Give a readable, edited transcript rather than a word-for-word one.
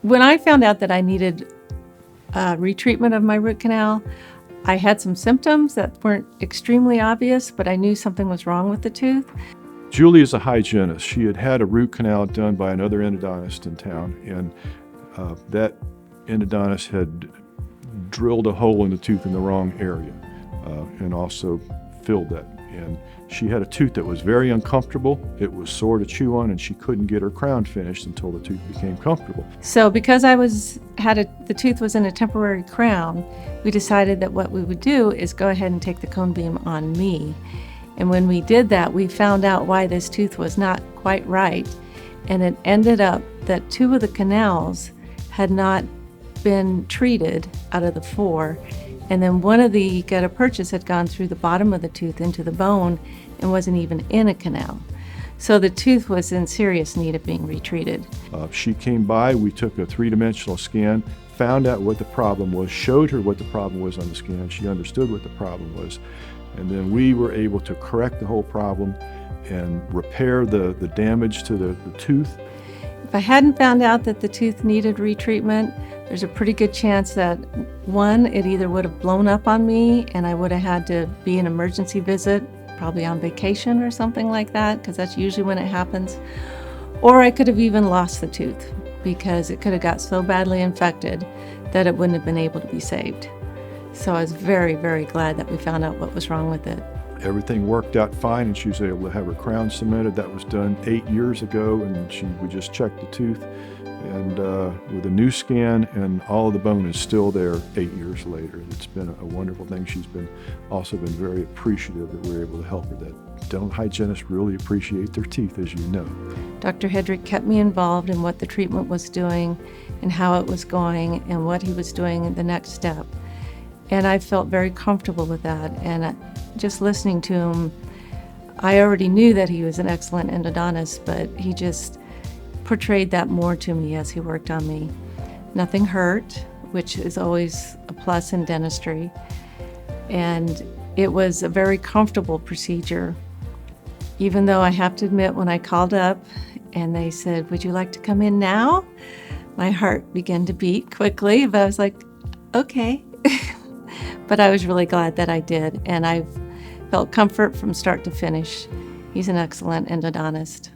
When I found out that I needed retreatment of my root canal, I had some symptoms that weren't extremely obvious, but I knew something was wrong with the tooth. Julie is a hygienist. She had had a root canal done by another endodontist in town, and that endodontist had drilled a hole in the tooth in the wrong area and also filled that. And she had a tooth that was very uncomfortable. It was sore to chew on, and she couldn't get her crown finished until the tooth became comfortable. So because the tooth was in a temporary crown, we decided that what we would do is go ahead and take the cone beam on me. And when we did that, we found out why this tooth was not quite right. And it ended up that 2 of the canals had not been treated out of the 4. And then one of the gutta perchas had gone through the bottom of the tooth into the bone and wasn't even in a canal. So the tooth was in serious need of being retreated. She came by, we took a 3-dimensional scan, found out what the problem was, showed her what the problem was on the scan. She understood what the problem was. And then we were able to correct the whole problem and repair the damage to the tooth. If I hadn't found out that the tooth needed retreatment, there's a pretty good chance that, one, it either would have blown up on me and I would have had to be an emergency visit, probably on vacation or something like that, because that's usually when it happens. Or I could have even lost the tooth because it could have got so badly infected that it wouldn't have been able to be saved. So I was very, very glad that we found out what was wrong with it. Everything worked out fine, and she was able to have her crown cemented. That was done 8 years ago, and we just checked the tooth, and with a new scan, and all of the bone is still there 8 years later. It's been a wonderful thing. She's also been very appreciative that we were able to help her. That dental hygienists really appreciate their teeth, as you know. Dr. Hedrick kept me involved in what the treatment was doing and how it was going and what he was doing in the next step. And I felt very comfortable with that. And just listening to him, I already knew that he was an excellent endodontist, but he just portrayed that more to me as he worked on me. Nothing hurt, which is always a plus in dentistry. And it was a very comfortable procedure. Even though I have to admit, when I called up and they said, "Would you like to come in now?" My heart began to beat quickly, but I was like, okay. But I was really glad that I did, and I've felt comfort from start to finish. He's an excellent endodontist.